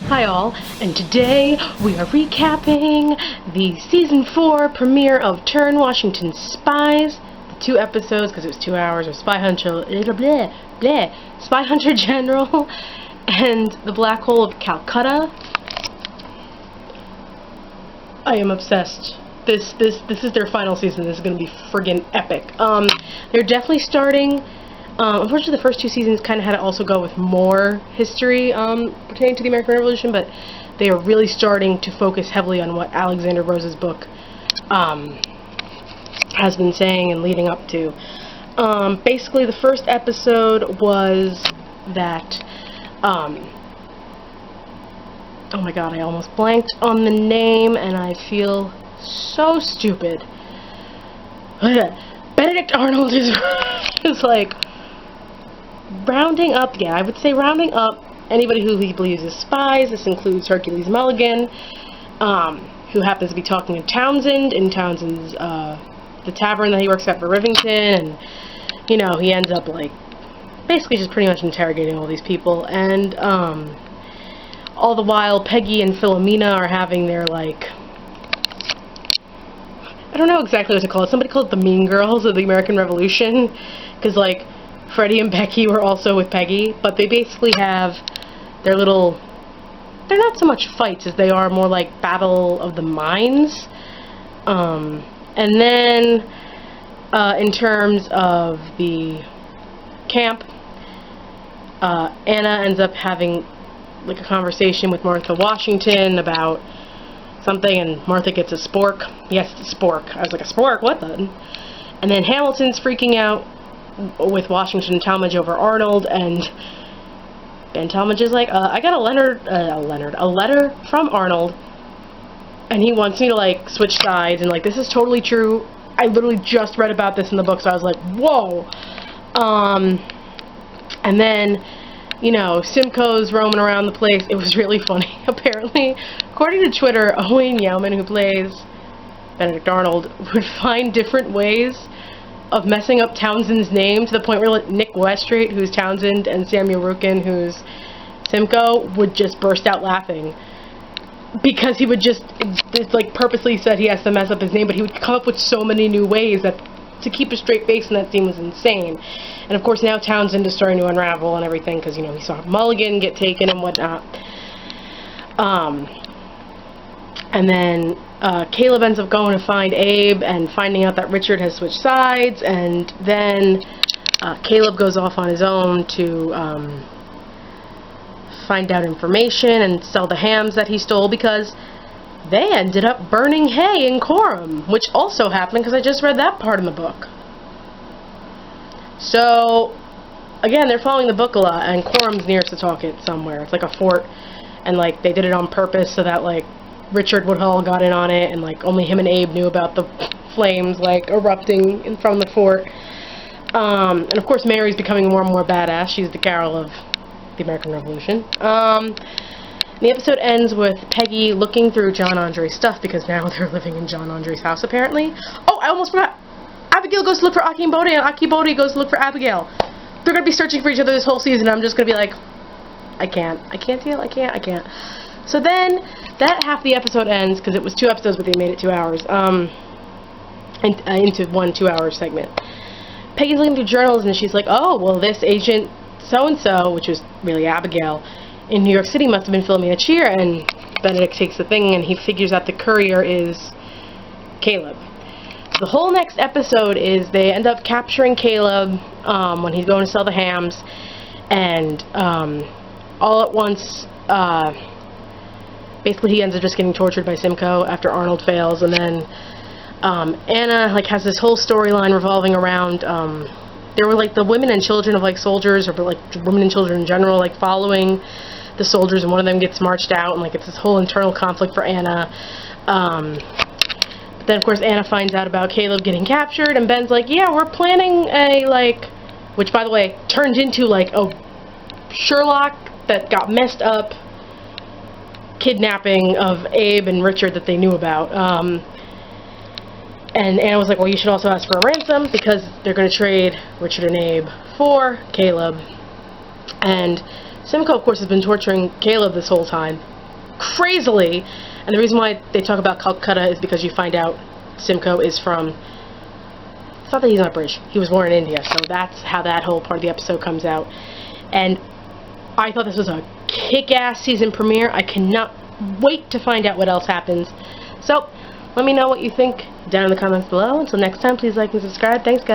Hi all, and today we are recapping the Season 4 premiere of Turn Washington's Spies, the 2 episodes, because it was 2 hours, of Spy Hunter General, and The Black Hole of Calcutta. I am obsessed. This is their final season. This is going to be friggin' epic. They're definitely starting. Unfortunately, the first 2 seasons kind of had to also go with more history pertaining to the American Revolution, but they are really starting to focus heavily on what Alexander Rose's book has been saying and leading up to. Basically, the first episode was that, oh my god, I almost blanked on the name, and I feel so stupid. Benedict Arnold is like rounding up, I would say rounding up anybody who he believes is spies. This includes Hercules Mulligan, who happens to be talking to Townsend in Townsend's, the tavern that he works at for Rivington, and, you know, he ends up, like, basically just pretty much interrogating all these people, and, all the while, Peggy and Philomena are having their, like, I don't know exactly what to call it. Somebody called it the Mean Girls of the American Revolution, because, like, Freddie and Becky were also with Peggy, but they basically have their little, they're not so much fights as they are more like battle of the minds. And then, in terms of the camp, Anna ends up having like a conversation with Martha Washington about something, and Martha gets a spork. Yes, a spork. I was like, a spork? What the? And then Hamilton's freaking out with Washington and Talmadge over Arnold, and Talmadge is like, I got a letter from Arnold, and he wants me to, like, switch sides, and, like, this is totally true. I literally just read about this in the book, so I was like, whoa. And then, you know, Simcoe's roaming around the place. It was really funny, apparently. According to Twitter, Owen Yeoman, who plays Benedict Arnold, would find different ways of messing up Townsend's name to the point where, like, Nick Westreet, who's Townsend, and Samuel Rukin, who's Simcoe, would just burst out laughing. Because he would just like, purposely said he has to mess up his name, but he would come up with so many new ways that to keep a straight face in that scene was insane. And of course now Townsend is starting to unravel and everything, because, you know, he saw Mulligan get taken and whatnot. And then Caleb ends up going to find Abe and finding out that Richard has switched sides, and then Caleb goes off on his own to find out information and sell the hams that he stole, because they ended up burning hay in Coram, which also happened because I just read that part in the book. So, again, they're following the book a lot, and Coram's near Setauket somewhere. It's like a fort, and, like, they did it on purpose so that, like, Richard Woodhull got in on it, and, like, only him and Abe knew about the flames, like, erupting in front of the fort. And, of course, Mary's becoming more and more badass. She's the Carol of the American Revolution. The episode ends with Peggy looking through John Andre's stuff, because now they're living in John Andre's house, apparently. Oh, I almost forgot! Abigail goes to look for Aki and Bodhi, and Aki Bodhi goes to look for Abigail. They're gonna be searching for each other this whole season, and I'm just gonna be like, I can't deal, I can't. So then, that half the episode ends, because it was 2 episodes, but they made it 2 hours, into one 2-hour segment. Peggy's looking through journals, and she's like, oh, well, this agent so-and-so, which was really Abigail, in New York City must have been Philomena Cheer, and Benedict takes the thing, and he figures out the courier is Caleb. The whole next episode is they end up capturing Caleb when he's going to sell the hams, and all at once, basically he ends up just getting tortured by Simcoe after Arnold fails, and then Anna, like, has this whole storyline revolving around, there were, like, the women and children of, like, soldiers, or, like, women and children in general, like, following the soldiers, and one of them gets marched out, and, like, it's this whole internal conflict for Anna. But then, of course, Anna finds out about Caleb getting captured, and Ben's like, yeah, we're planning a, like, which, by the way, turned into, like, a Sherlock that got messed up kidnapping of Abe and Richard that they knew about. And Anna was like, well, you should also ask for a ransom, because they're going to trade Richard and Abe for Caleb. And Simcoe, of course, has been torturing Caleb this whole time. crazily. And the reason why they talk about Calcutta is because you find out Simcoe is from... It's not that he's not British. He was born in India, so that's how that whole part of the episode comes out. And I thought this was a kick-ass season premiere. I cannot wait to find out what else happens. So, let me know what you think down in the comments below. Until next time, please like and subscribe. Thanks, guys.